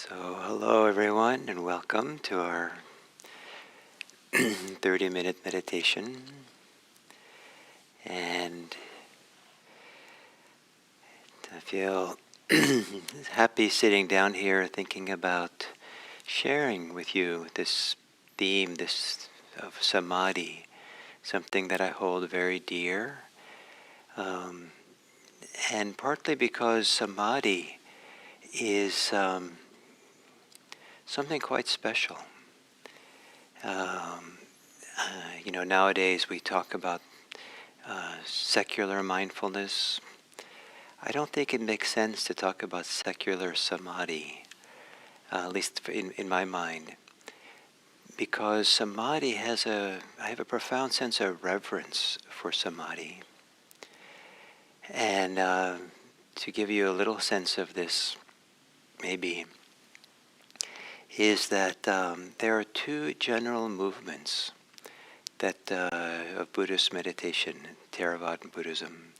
So, hello everyone, and welcome to our 30-minute meditation. And I feel happy sitting down here thinking about sharing with you this theme, this of Samadhi, something that I hold very dear. Um, and partly because Samadhi is something quite special. Nowadays we talk about secular mindfulness. I don't think it makes sense to talk about secular samadhi, at least in my mind, because samadhi I have a profound sense of reverence for samadhi. And to give you a little sense of this, maybe, is that there are two general movements of Buddhist meditation, Theravada Buddhism.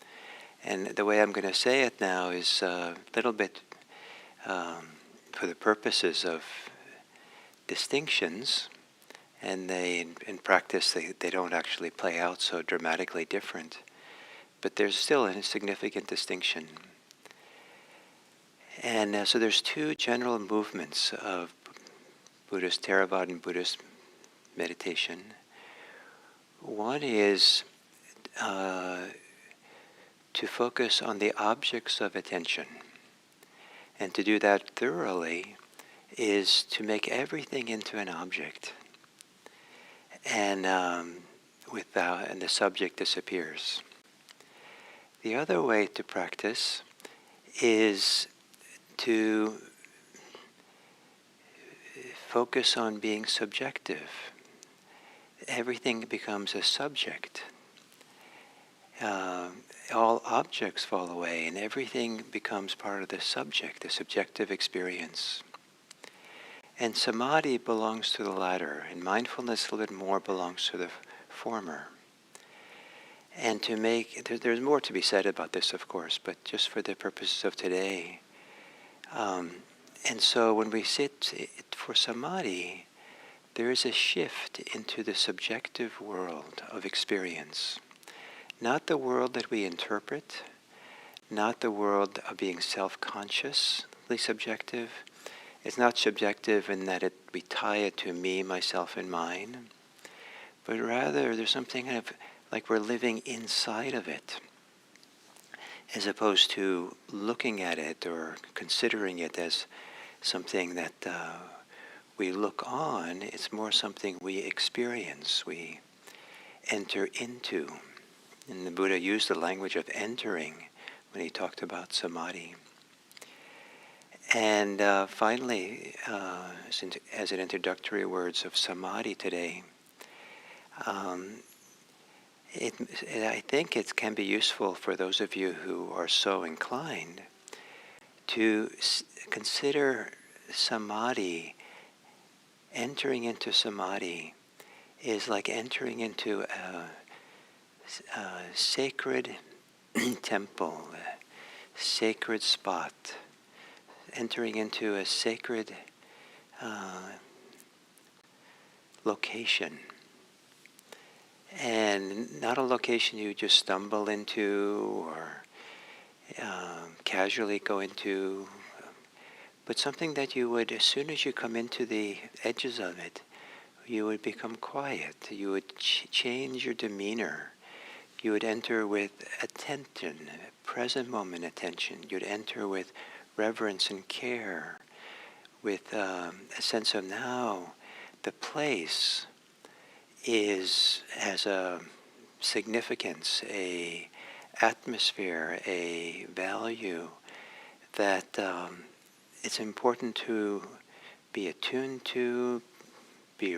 And the way I'm going to say it now is a little bit for the purposes of distinctions, and in practice they don't actually play out so dramatically different, but there's still a significant distinction. And so there's two general movements of Buddhist Theravada and Buddhist meditation. One is to focus on the objects of attention. And to do that thoroughly is to make everything into an object. And and the subject disappears. The other way to practice is to focus on being subjective. Everything becomes a subject. All objects fall away and everything becomes part of the subject, the subjective experience. And samadhi belongs to the latter, and mindfulness a little bit more belongs to the former. And there's more to be said about this, of course, but just for the purposes of today. And so when we sit for samadhi, there is a shift into the subjective world of experience. Not the world that we interpret, not the world of being self-consciously subjective. It's not subjective in that we tie it to me, myself, and mine, but rather there's something kind of like we're living inside of it, as opposed to looking at it or considering it as something that we look on. It's more something we experience, we enter into. And the Buddha used the language of entering when he talked about samadhi. And finally, as an introductory words of samadhi today, I think it can be useful for those of you who are so inclined to consider samadhi. Entering into samadhi is like entering into a sacred temple, a sacred spot, entering into a sacred location. And not a location you just stumble into or casually go into, but something that you would, as soon as you come into the edges of it, you would become quiet. You would change your demeanor. You would enter with attention, present moment attention. You'd enter with reverence and care, with a sense of now the place has a significance, a atmosphere, a value that it's important to be attuned to, be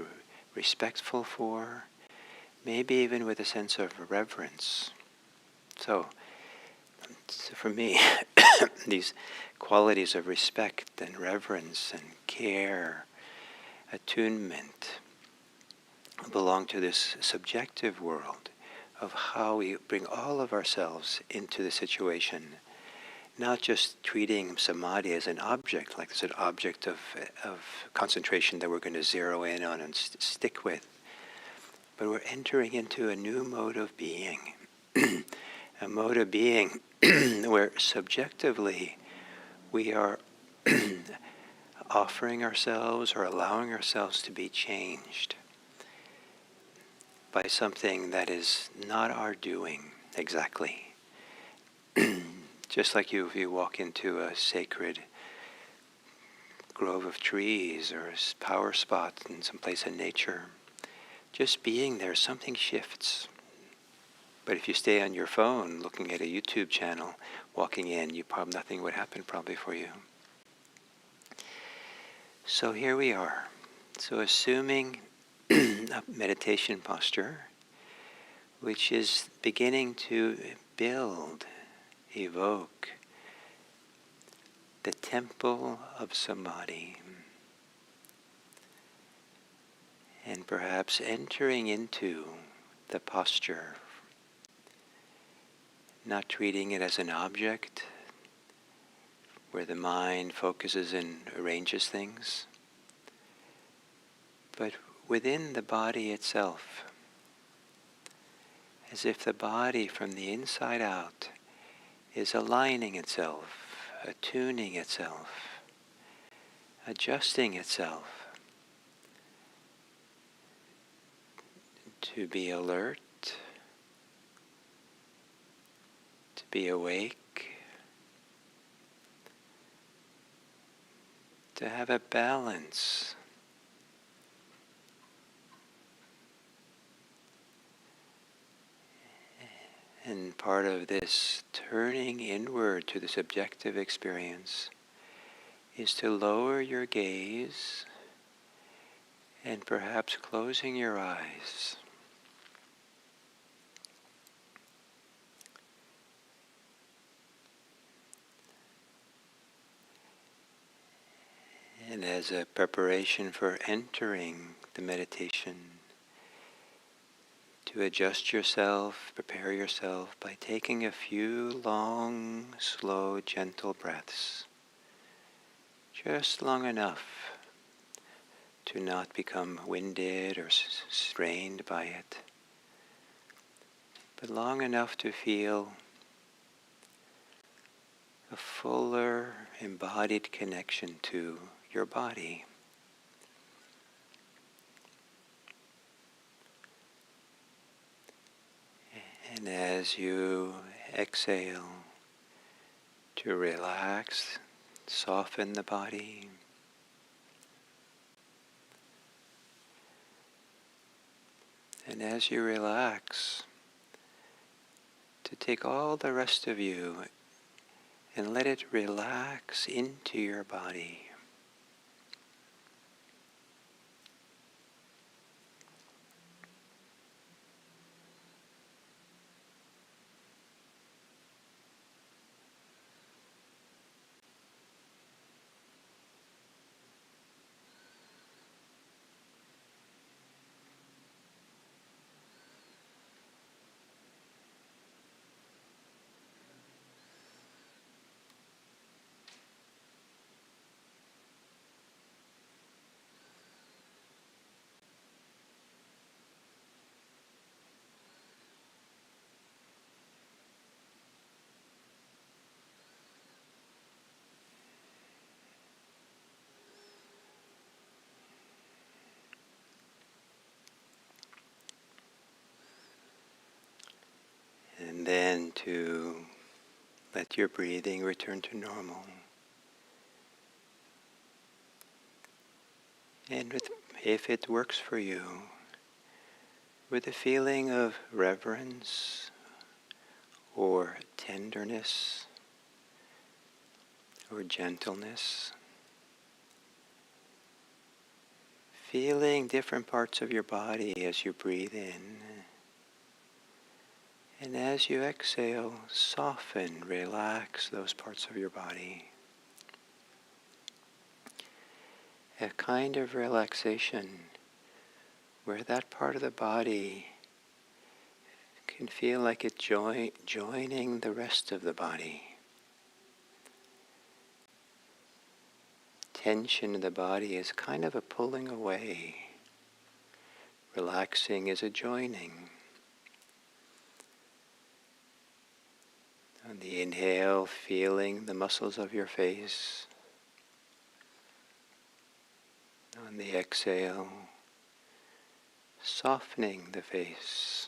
respectful for, maybe even with a sense of reverence. So for me, these qualities of respect and reverence and care, attunement, belong to this subjective world of how we bring all of ourselves into the situation not just treating samadhi as an object, like it's an object of concentration that we're going to zero in on and stick with, but we're entering into a new mode of being, a mode of being where subjectively we are offering ourselves or allowing ourselves to be changed by something that is not our doing exactly. Just like if you walk into a sacred grove of trees or a power spot in some place in nature, just being there, something shifts. But if you stay on your phone looking at a YouTube channel, walking in, nothing would happen probably for you. So here we are. So assuming a meditation posture, which is beginning to build, evoke the temple of samadhi, and perhaps entering into the posture, not treating it as an object where the mind focuses and arranges things, but within the body itself, as if the body from the inside out is aligning itself, attuning itself, adjusting itself to be alert, to be awake, to have a balance. And part of this turning inward to the subjective experience is to lower your gaze and perhaps closing your eyes. And as a preparation for entering the meditation, to adjust yourself, prepare yourself by taking a few long, slow, gentle breaths, just long enough to not become winded or strained by it, but long enough to feel a fuller, embodied connection to your body. And as you exhale, to relax, soften the body. And as you relax, to take all the rest of you and let it relax into your body. And then to let your breathing return to normal. And if it works for you, with a feeling of reverence or tenderness or gentleness, feeling different parts of your body as you breathe in. And as you exhale, soften, relax those parts of your body. A kind of relaxation where that part of the body can feel like it's joining the rest of the body. tension in the body is kind of a pulling away. Relaxing is a joining. On the inhale, feeling the muscles of your face. On the exhale, softening the face.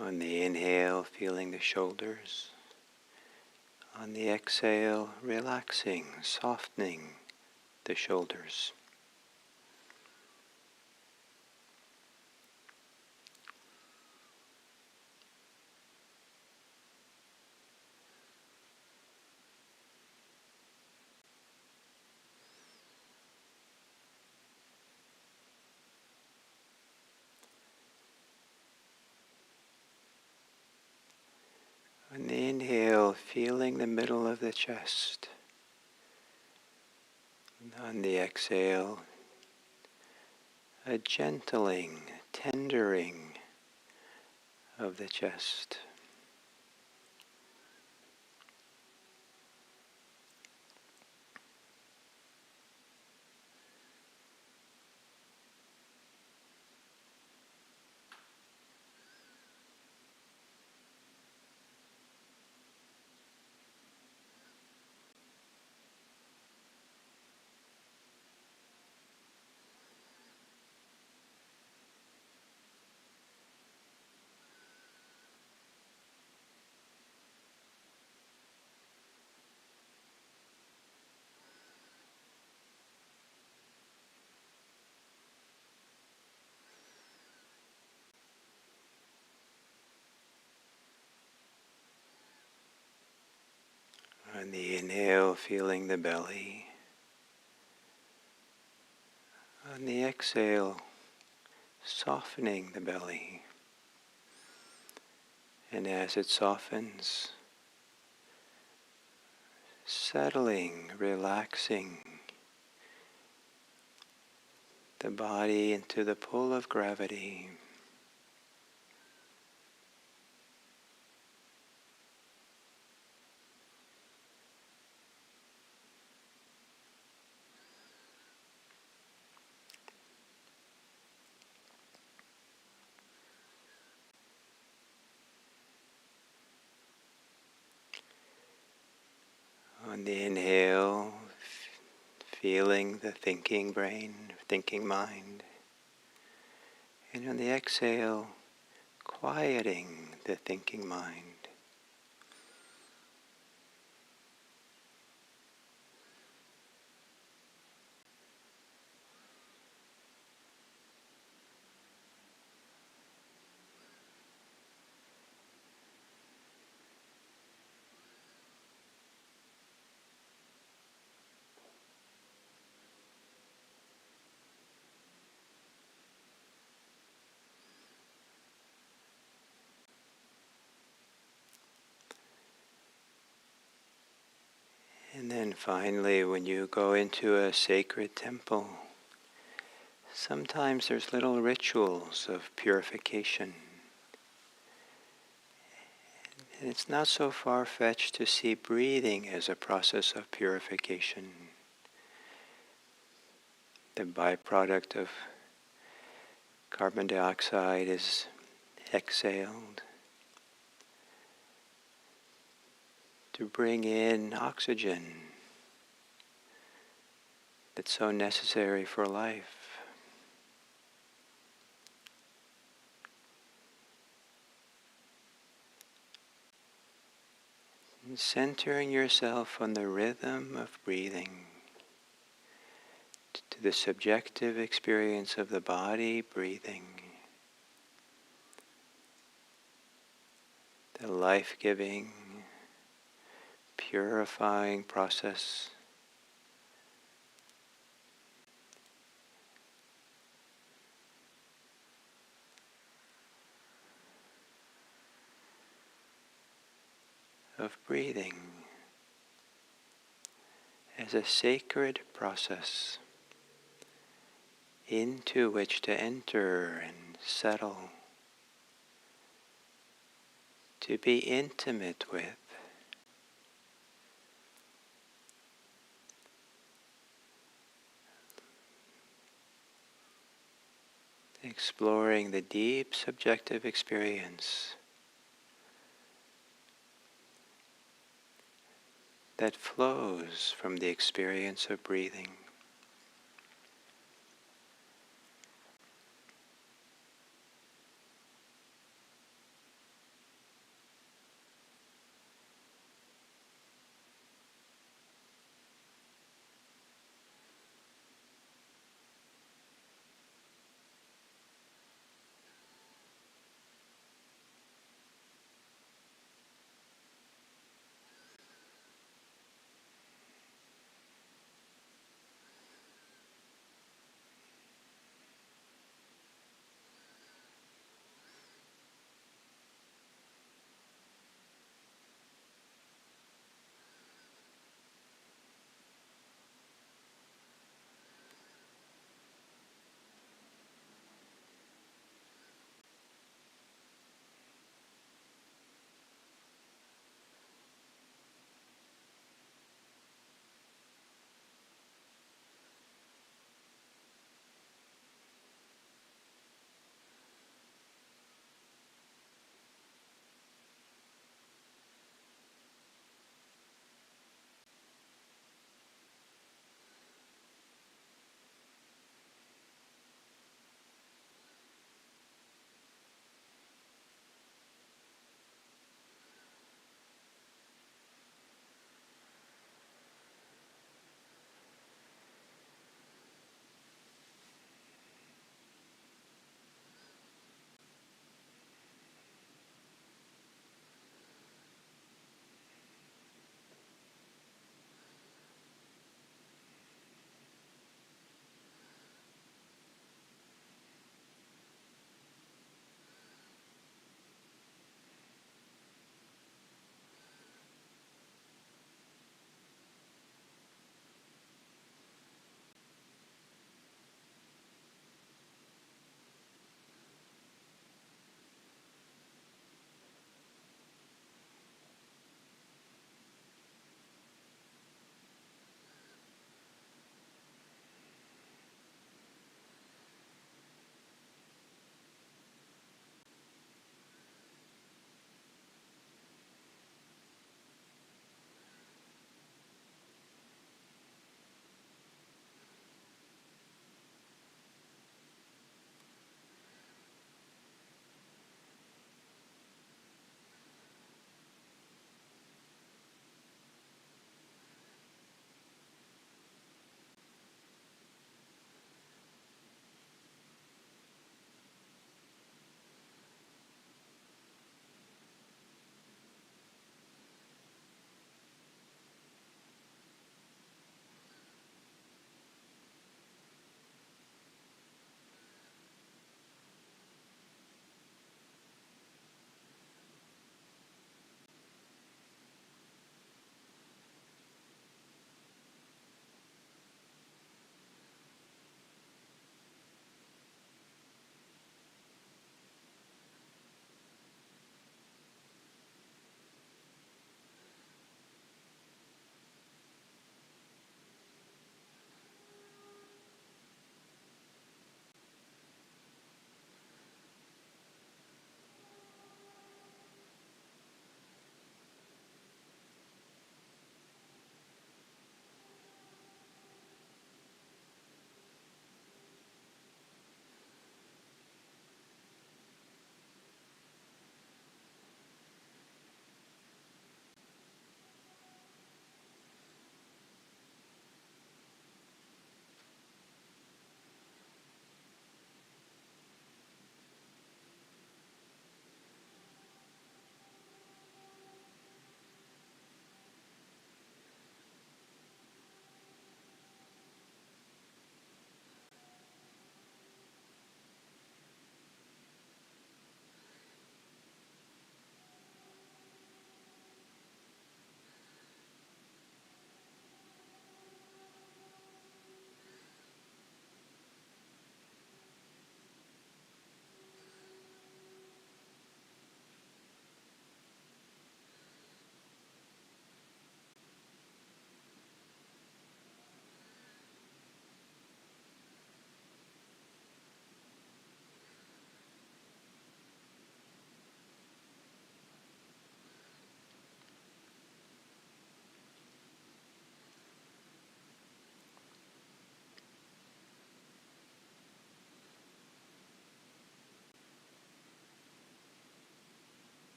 On the inhale, feeling the shoulders. On the exhale, relaxing, softening the shoulders. On the inhale, feeling the middle of the chest. And on the exhale, a gentling, tendering of the chest. On the inhale, feeling the belly. On the exhale, softening the belly. And as it softens, settling, relaxing the body into the pull of gravity. On the inhale, feeling the thinking brain, thinking mind. And on the exhale, quieting the thinking mind. And then finally, when you go into a sacred temple, sometimes there's little rituals of purification. And it's not so far-fetched to see breathing as a process of purification. The byproduct of carbon dioxide is exhaled to bring in oxygen that's so necessary for life. And centering yourself on the rhythm of breathing, to the subjective experience of the body breathing, the life-giving, purifying process of breathing as a sacred process into which to enter and settle, to be intimate with, exploring the deep subjective experience that flows from the experience of breathing.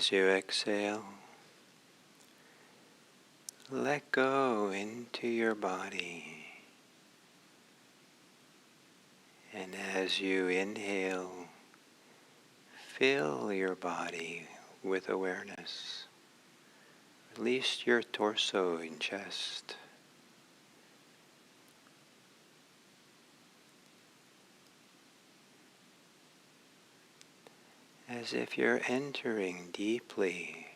as you exhale, let go into your body. And as you inhale, fill your body with awareness. Release your torso and chest. As if you're entering deeply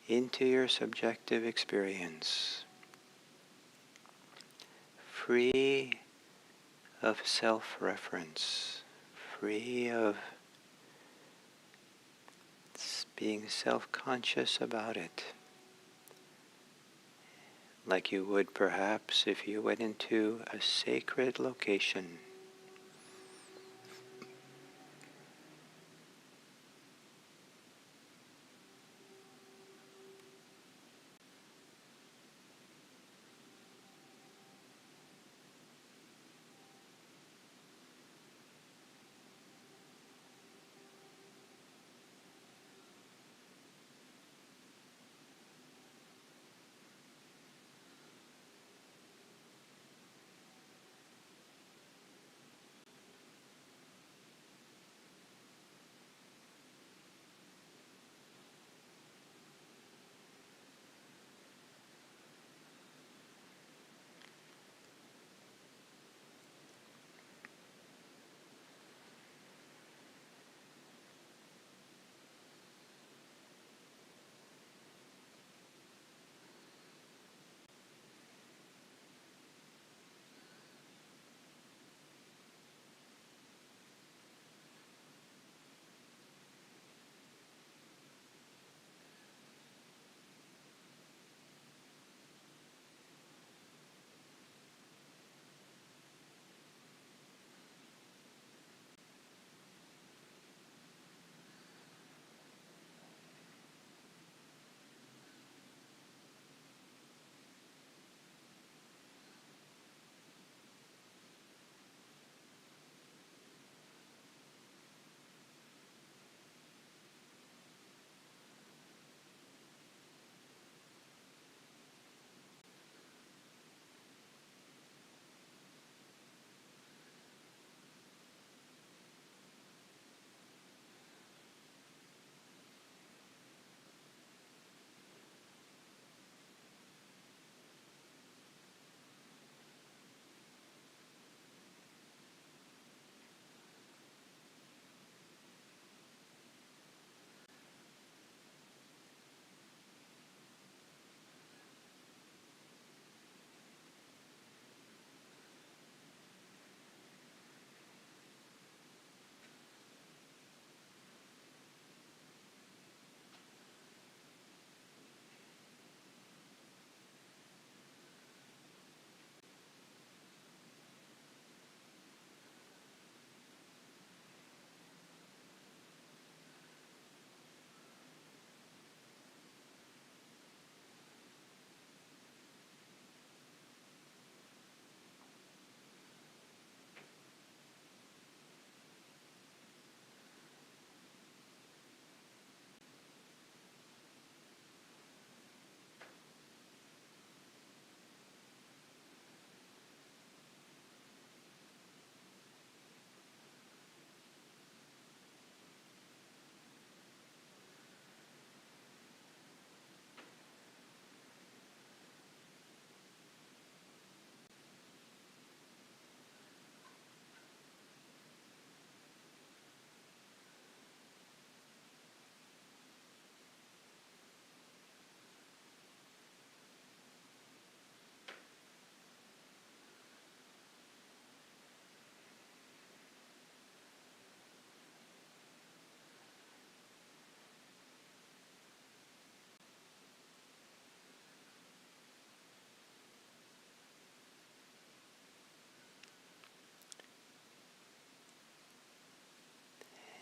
into your subjective experience, free of self-reference, free of being self-conscious about it, like you would perhaps if you went into a sacred location.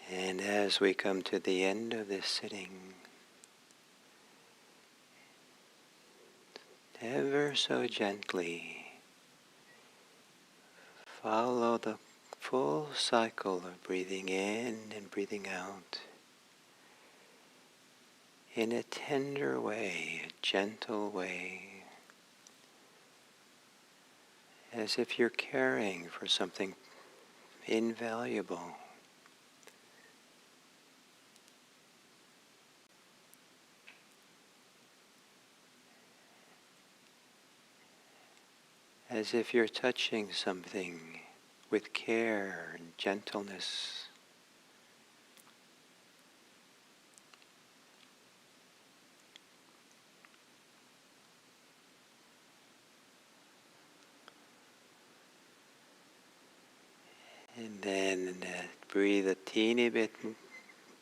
And as we come to the end of this sitting, ever so gently follow the full cycle of breathing in and breathing out. in a tender way, a gentle way, as if you're caring for something invaluable. As if you're touching something with care and gentleness. And then breathe a teeny bit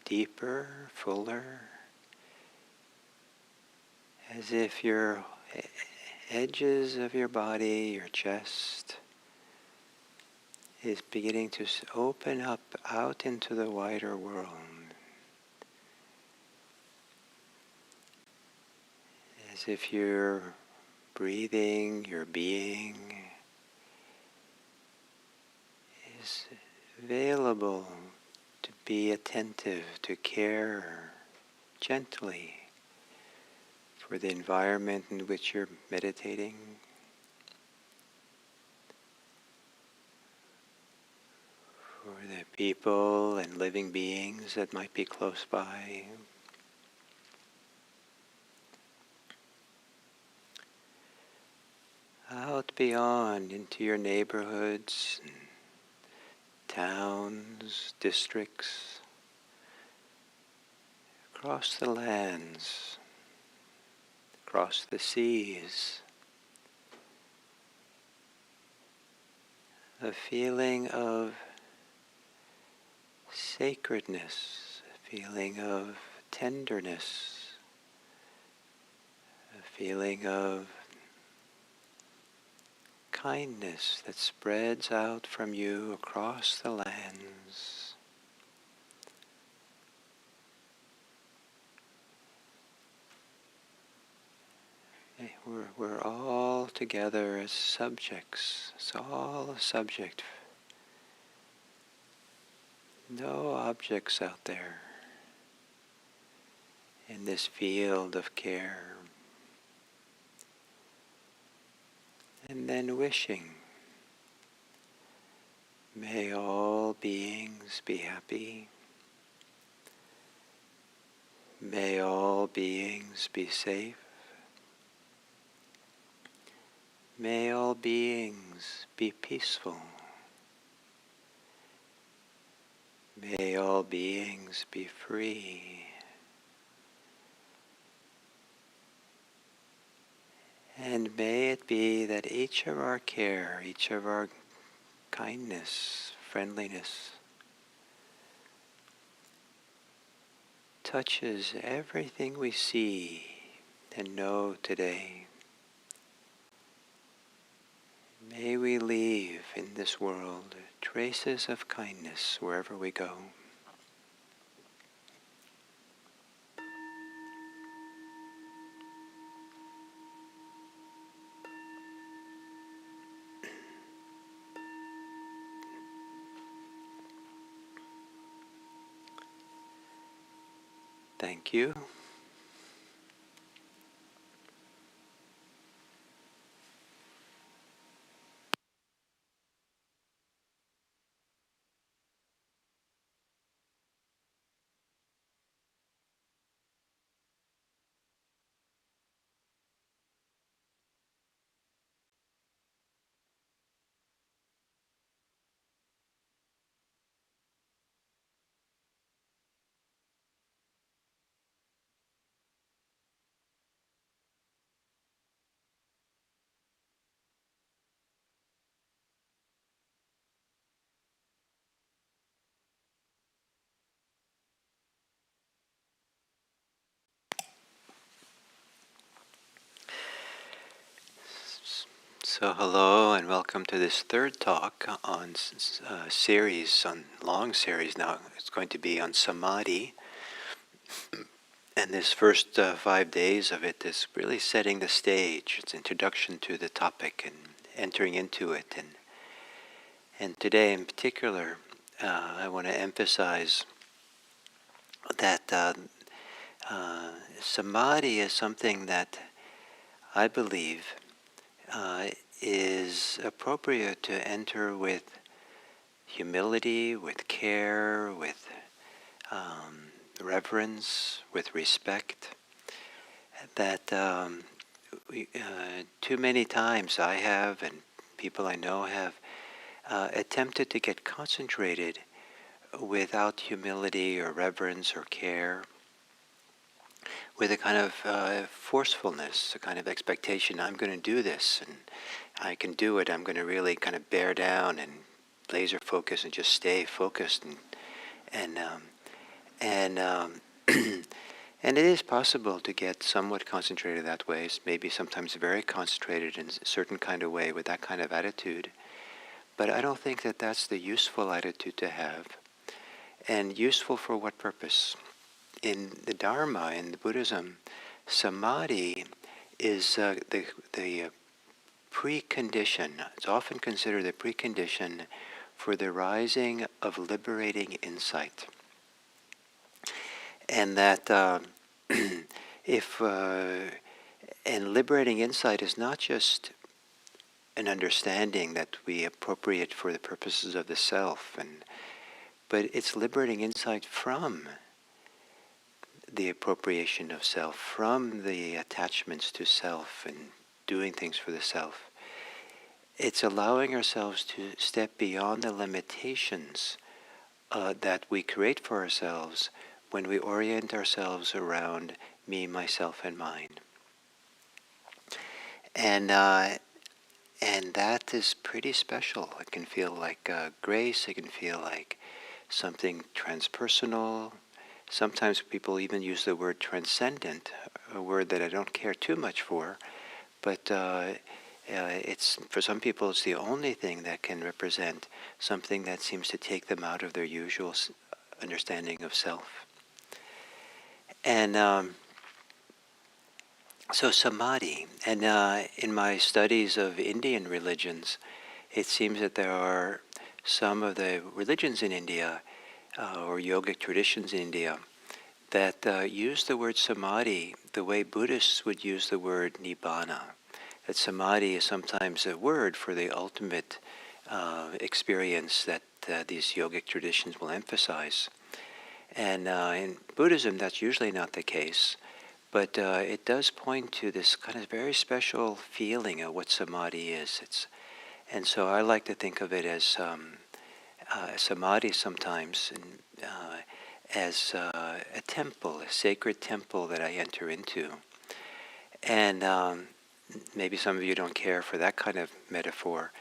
deeper, fuller, as if your edges of your body, your chest, is beginning to open up out into the wider world. As if your breathing, your being is available to be attentive, to care gently for the environment in which you're meditating, for the people and living beings that might be close by. Out beyond into your neighborhoods, towns, districts, across the lands, across the seas. A feeling of sacredness, a feeling of tenderness, a feeling of kindness that spreads out from you across the lands. We're all together as subjects. It's all a subject. No objects out there in this field of care. And then wishing, may all beings be happy. May all beings be safe. May all beings be peaceful. May all beings be free. And may it be that each of our care, each of our kindness, friendliness, touches everything we see and know today. May we leave in this world traces of kindness wherever we go. Thank you. So hello and welcome to this third talk on series, on long series now. It's going to be on Samadhi. And this first 5 days of it is really setting the stage. It's introduction to the topic and entering into it. And today in particular, I want to emphasize that Samadhi is something that I believe is appropriate to enter with humility, with care, with reverence, with respect. That too many times I have, and people I know have, attempted to get concentrated without humility or reverence or care, with a kind of forcefulness, a kind of expectation, I'm going to do this, and I can do it, I'm going to really kind of bear down and laser focus and just stay focused. And, and, and it is possible to get somewhat concentrated that way, maybe sometimes very concentrated in a certain kind of way with that kind of attitude. But I don't think that that's the useful attitude to have. And useful for what purpose? In the Dharma, in the Buddhism, samadhi is the precondition. It's often considered the precondition for the rising of liberating insight. And that and liberating insight is not just an understanding that we appropriate for the purposes of the self, but it's liberating insight from the appropriation of self, from the attachments to self and doing things for the self. It's allowing ourselves to step beyond the limitations that we create for ourselves when we orient ourselves around me, myself, and mine. And that is pretty special. It can feel like grace. It can feel like something transpersonal. Sometimes people even use the word transcendent, a word that I don't care too much for, but it's, for some people, it's the only thing that can represent something that seems to take them out of their usual understanding of self. And so samadhi, and in my studies of Indian religions, it seems that there are some of the religions in India, or yogic traditions in India, that use the word samadhi the way Buddhists would use the word nibbana. That samadhi is sometimes a word for the ultimate experience that these yogic traditions will emphasize. And in Buddhism, that's usually not the case, but it does point to this kind of very special feeling of what samadhi is. And so I like to think of it as samadhi sometimes, and as a temple, a sacred temple that I enter into. And maybe some of you don't care for that kind of metaphor.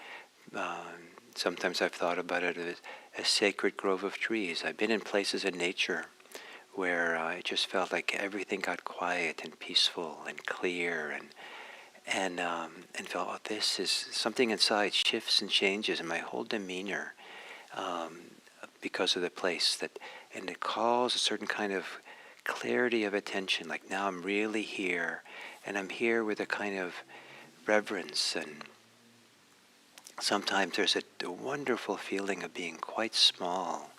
Sometimes I've thought about it as a sacred grove of trees. I've been in places in nature where I just felt like everything got quiet and peaceful and clear, and felt, oh, this is something inside shifts and changes in my whole demeanor because of the place, and it calls a certain kind of clarity of attention, like now I'm really here, and I'm here with a kind of reverence, and sometimes there's a wonderful feeling of being quite small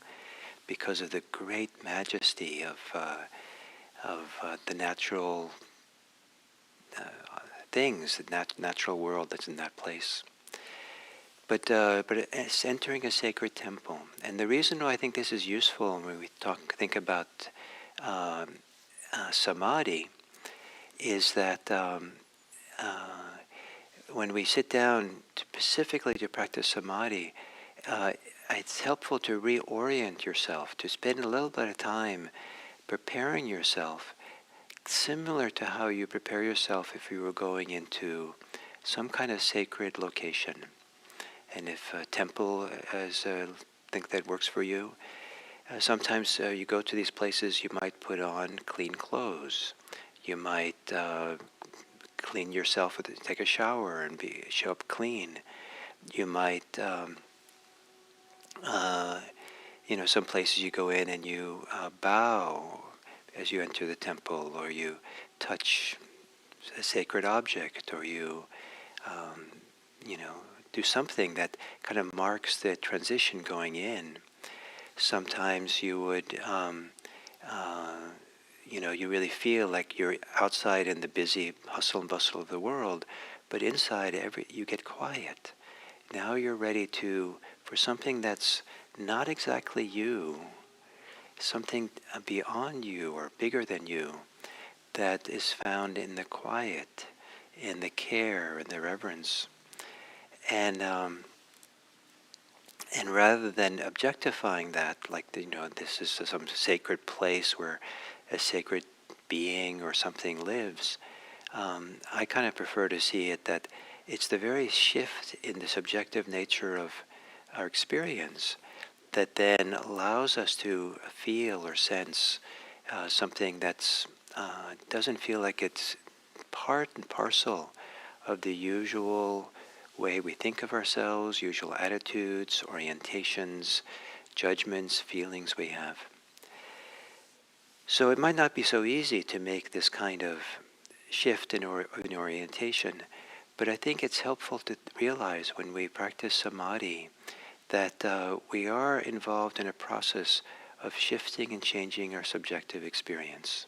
because of the great majesty of the natural things, the natural world that's in that place. But it's entering a sacred temple. And the reason why I think this is useful when we think about samadhi is that when we sit down specifically to practice samadhi, it's helpful to reorient yourself, to spend a little bit of time preparing yourself, similar to how you prepare yourself if you were going into some kind of sacred location. And if a temple think that works for you, sometimes you go to these places, you might put on clean clothes. You might clean yourself, take a shower and show up clean. You might, some places you go in and you bow as you enter the temple, or you touch a sacred object, or you do something that kind of marks the transition going in. Sometimes you would, you really feel like you're outside in the busy hustle and bustle of the world, but inside you get quiet. Now you're ready for something that's not exactly you, something beyond you or bigger than you, that is found in the quiet, in the care, in the reverence. And rather than objectifying that, like this is some sacred place where a sacred being or something lives, I kind of prefer to see it that it's the very shift in the subjective nature of our experience that then allows us to feel or sense something that's doesn't feel like it's part and parcel of the usual way we think of ourselves, usual attitudes, orientations, judgments, feelings we have. So it might not be so easy to make this kind of shift in orientation, but I think it's helpful to realize when we practice samadhi that we are involved in a process of shifting and changing our subjective experience.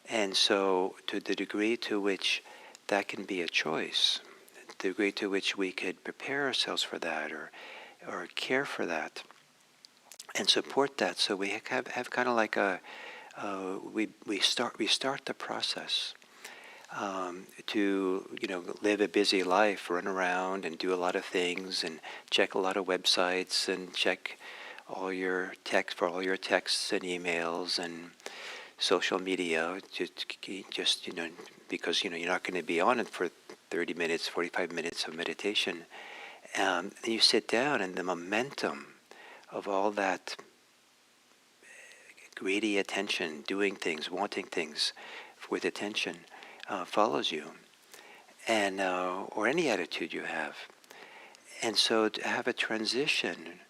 And so to the degree to which that can be a choice, the degree to which we could prepare ourselves for that or care for that and support that, so we have kind of like we start the process to live a busy life, run around and do a lot of things and check a lot of websites and check all your texts and emails and social media, just because you're not going to be on it for 30 minutes, 45 minutes of meditation. Then you sit down, and the momentum of all that greedy attention, doing things, wanting things with attention, follows you, and or any attitude you have. And so to have a transition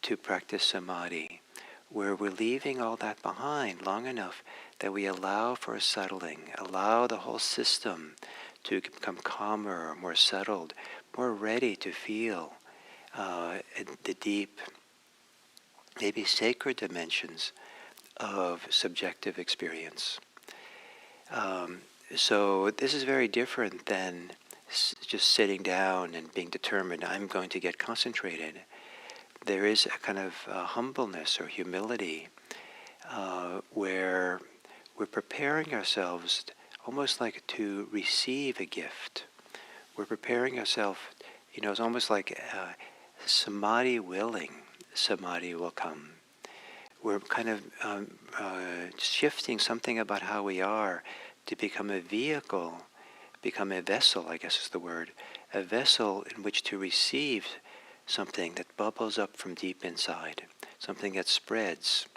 to practice samadhi, where we're leaving all that behind long enough that we allow for a settling, allow the whole system to become calmer, more settled, more ready to feel the deep, maybe sacred dimensions of subjective experience. So this is very different than just sitting down and being determined, I'm going to get concentrated. There is a kind of humbleness or humility where we're preparing ourselves almost like to receive a gift. We're preparing ourselves, it's almost like samadhi willing, samadhi will come. We're kind of shifting something about how we are to become a vehicle, become a vessel, I guess is the word, a vessel in which to receive something that bubbles up from deep inside, something that spreads,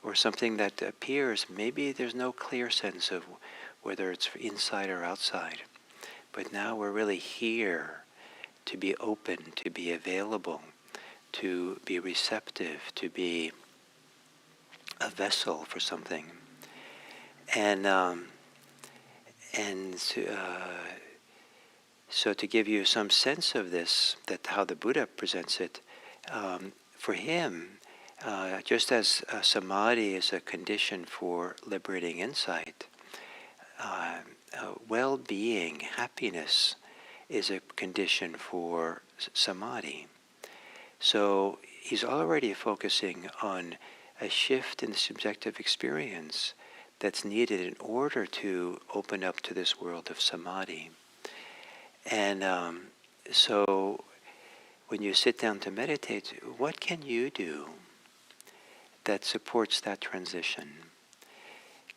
or something that appears. Maybe there's no clear sense of whether it's inside or outside, but now we're really here to be open, to be available, to be receptive, to be a vessel for something. So to give you some sense of this, that how the Buddha presents it, for him, just as samadhi is a condition for liberating insight, well-being, happiness, is a condition for samadhi. So he's already focusing on a shift in the subjective experience that's needed in order to open up to this world of samadhi. And so when you sit down to meditate, what can you do that supports that transition?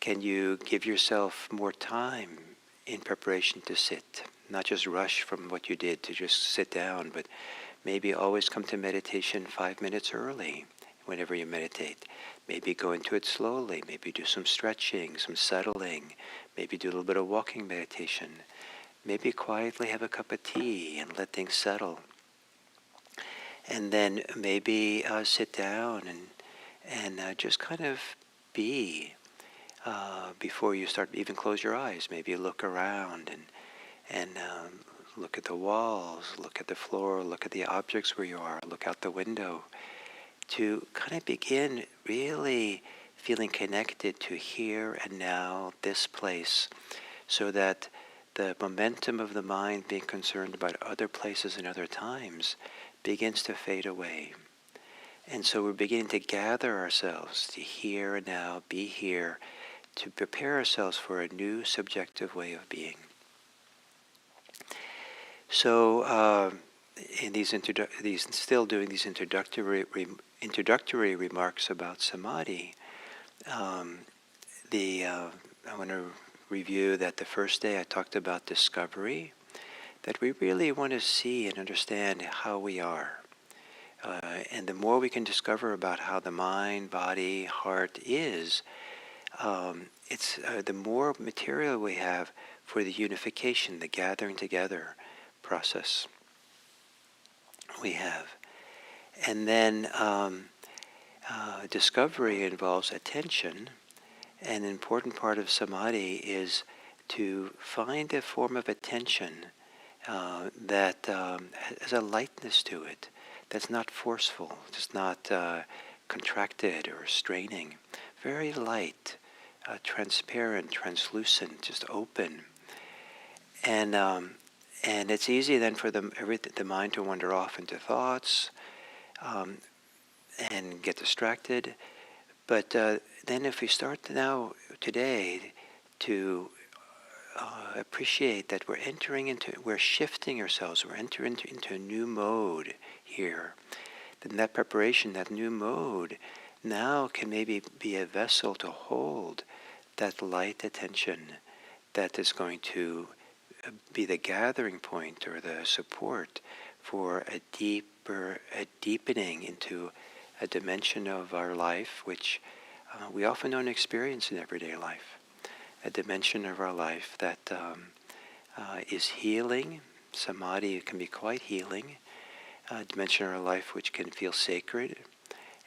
Can you give yourself more time in preparation to sit? Not just rush from what you did to just sit down, but maybe always come to meditation 5 minutes early whenever you meditate. Maybe go into it slowly. Maybe do some stretching, some settling. Maybe do a little bit of walking meditation. Maybe quietly have a cup of tea and let things settle. And then maybe sit down and just kind of be before you start, even close your eyes. Maybe look around and look at the walls, look at the floor, look at the objects where you are, look out the window, to kind of begin really feeling connected to here and now, this place, so that the momentum of the mind being concerned about other places and other times begins to fade away. And so we're beginning to gather ourselves to here and now, be here, to prepare ourselves for a new subjective way of being. So in these still doing these introductory remarks about samadhi, I want to review that the first day I talked about discovery, that we really want to see and understand how we are. And the more we can discover about how the mind, body, heart is, the more material we have for the unification, the gathering together process we have. And then discovery involves attention. An important part of samadhi is to find a form of attention that has a lightness to it, that's not forceful, just not contracted or straining. Very light, transparent, translucent, just open. And it's easy then for the mind to wander off into thoughts and get distracted. But then if we start today to appreciate that we're shifting ourselves, we're entering into a new mode here, then that preparation, that new mode, now can maybe be a vessel to hold that light attention that is going to be the gathering point or the support for a deepening into a dimension of our life which we often don't experience in everyday life. A dimension of our life that is healing. Samadhi can be quite healing. A dimension of our life which can feel sacred.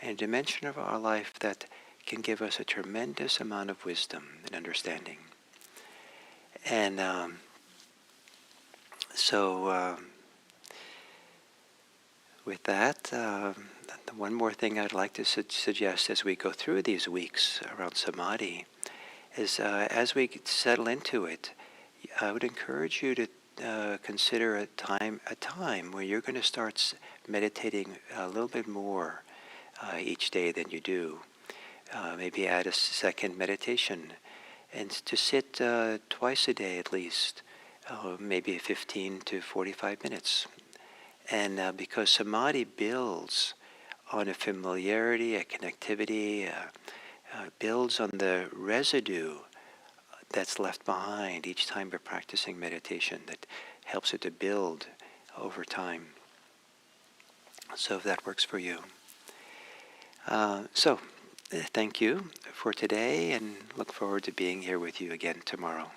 And a dimension of our life that can give us a tremendous amount of wisdom and understanding. And so with that, one more thing I'd like to suggest as we go through these weeks around samadhi is as we settle into it, I would encourage you to consider a time where you're going to start meditating a little bit more each day than you do. Maybe add a second meditation, and to sit twice a day at least, maybe 15 to 45 minutes. And because samadhi builds on a familiarity, a connectivity, builds on the residue that's left behind each time we're practicing meditation, that helps it to build over time. So if that works for you. So thank you for today, and look forward to being here with you again tomorrow.